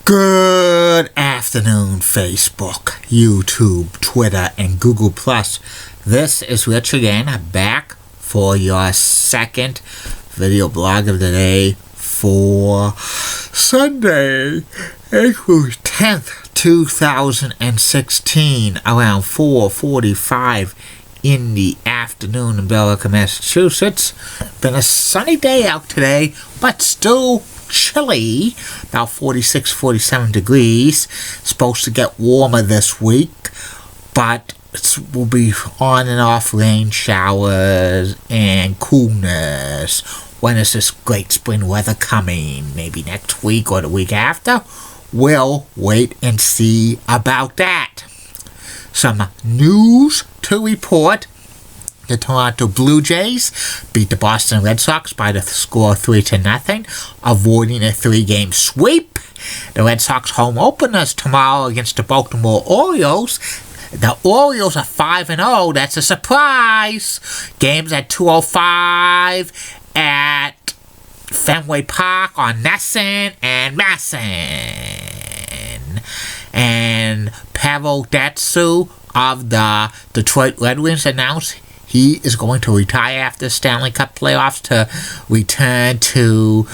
Good afternoon, Facebook, YouTube, Twitter, and Google+. This is Rich again, back for your second video blog of the day for Sunday, April 10th, 2016, around 4:45 in the afternoon in Belleville, Massachusetts. Been a sunny day out today, but still chilly, about 46-47 degrees. Supposed to get warmer this week, but it will be on and off rain showers and coolness. When is this great spring weather coming? Maybe next week or the week after? We'll wait and see about that. Some news to report. The Toronto Blue Jays beat the Boston Red Sox by the score 3-0, avoiding a 3-game sweep. The Red Sox home openers tomorrow against the Baltimore Orioles. The Orioles are 5-0. That's a surprise. Games at 2:05 at Fenway Park on Nesson and Masson. And Pavel Datsyuk of the Detroit Red Wings announced he is going to retire after the Stanley Cup playoffs to return to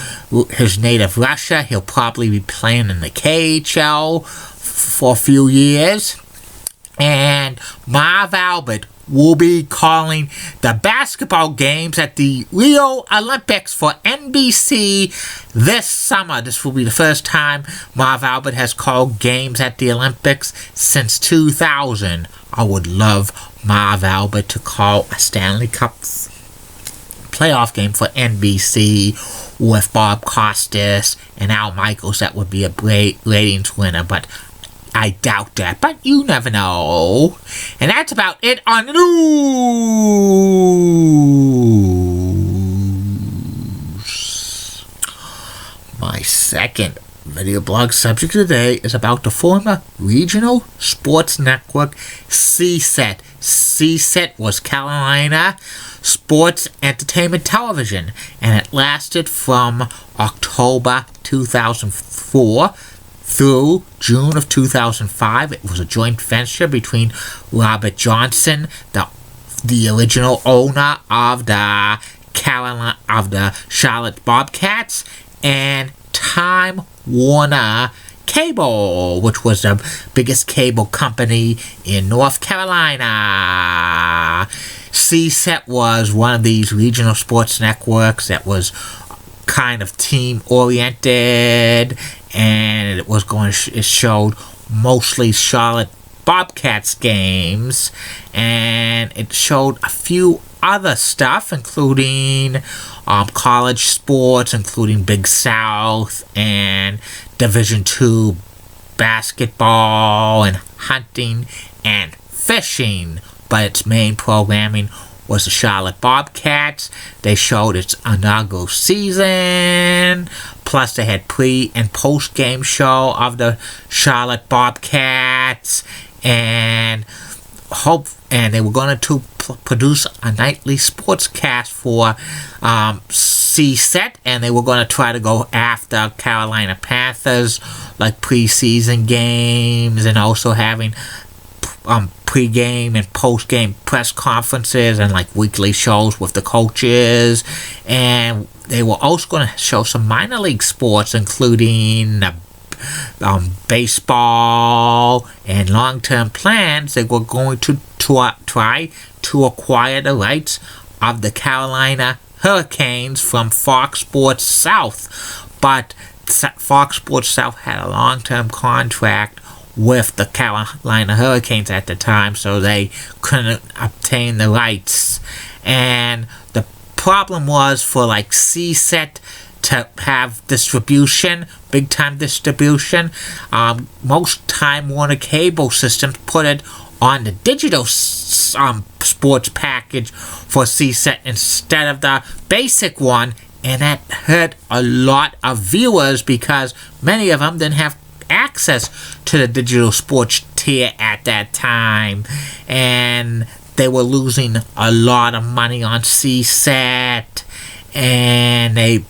his native Russia. He'll probably be playing in the KHL for a few years. And Marv Albert will be calling the basketball games at the Rio Olympics for NBC this summer. This will be the first time Marv Albert has called games at the Olympics since 2000. I would love Marv Albert to call a Stanley Cup playoff game for NBC with Bob Costas and Al Michaels. That would be a great ratings winner, but I doubt that, but you never know. And that's about it on the news. My second video blog subject of the day is about the former regional sports network CSET. CSET was Carolina Sports Entertainment Television, and it lasted from October 2004 through June of 2005. It was a joint venture between Robert Johnson, the original owner of the Charlotte Bobcats, and Time Warner Cable, which was the biggest cable company in North Carolina. CSET was one of these regional sports networks that was kind of team-oriented, and it showed mostly Charlotte Bobcats games, and it showed a few other stuff, including college sports, including Big South and Division II basketball and hunting and fishing. But its main programming was the Charlotte Bobcats. They showed its inaugural season. Plus, they had pre- and post-game show of the Charlotte Bobcats, and they were going to produce a nightly sportscast for CSET, and they were going to try to go after Carolina Panthers, like preseason games, and also having pre-game and post-game press conferences and like weekly shows with the coaches. And they were also going to show some minor league sports, including baseball and long-term plans. They were going to try to acquire the rights of the Carolina Hurricanes from Fox Sports South, but Fox Sports South had a long-term contract with the Carolina Hurricanes at the time, so they couldn't obtain the rights. And the problem was for like CSET to have distribution, big time distribution. Most Time Warner cable systems put it on the digital sports package for CSET instead of the basic one, and that hurt a lot of viewers because many of them didn't have access to the digital sports tier at that time, and they were losing a lot of money on CSET, and they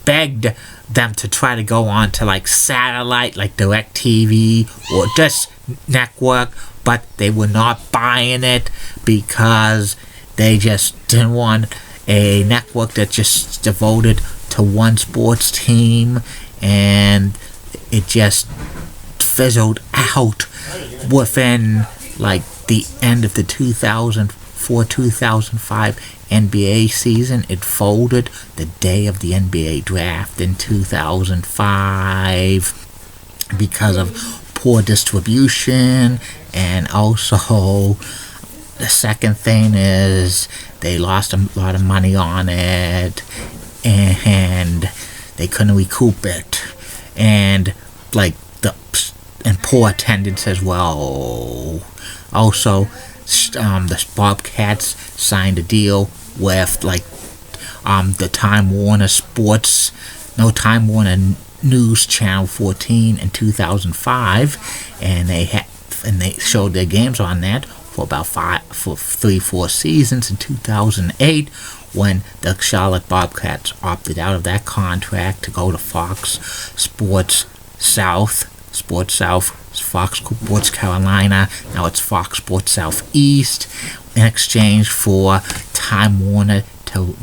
begged them to try to go on to like satellite, like DirecTV or this network, but they were not buying it because they just didn't want a network that just devoted to one sports team, and it just fizzled out within like the end of the 2004-2005 NBA season. It folded the day of the NBA draft in 2005 because of poor distribution, and also the second thing is they lost a lot of money on it and they couldn't recoup it, and like and poor attendance as well. Also, the Bobcats signed a deal with like the Time Warner Time Warner News Channel 14 in 2005, and they showed their games on that for about 3-4 seasons. In 2008, when the Charlotte Bobcats opted out of that contract to go to Fox Sports South, Fox Sports Carolina, now it's Fox Sports Southeast, in exchange for Time Warner to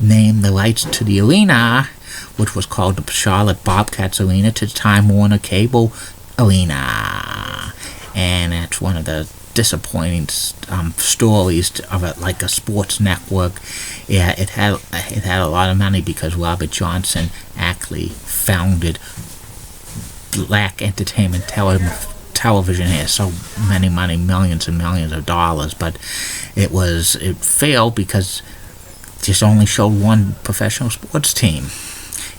name the rights to the arena, which was called the Charlotte Bobcats Arena, to Time Warner Cable Arena. And that's one of the disappointing stories of it, like a sports network. Yeah, it had a lot of money because Robert Johnson actually founded Black Entertainment Television. Has so many money, millions and millions of dollars, but it failed because it just only showed one professional sports team.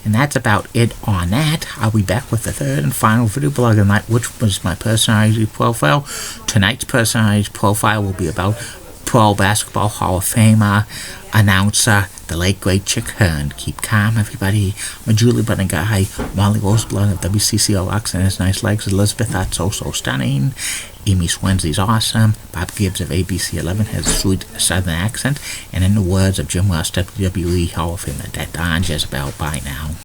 And that's about it on that. I'll be back with the third and final video blog of the night, which was my personality profile. Tonight's personality profile will be about Pro Basketball Hall of Famer, announcer, the late great Chick Hearn. Keep calm, everybody. I'm a Julie Button guy. Molly Roseblood of WCCO Rocks and his nice legs. Elizabeth, that's so stunning. Amy Swensley's awesome. Bob Gibbs of ABC 11 has a sweet southern accent. And in the words of Jim Ross, WWE Hall of Famer, that Don Jezebel. Bye now.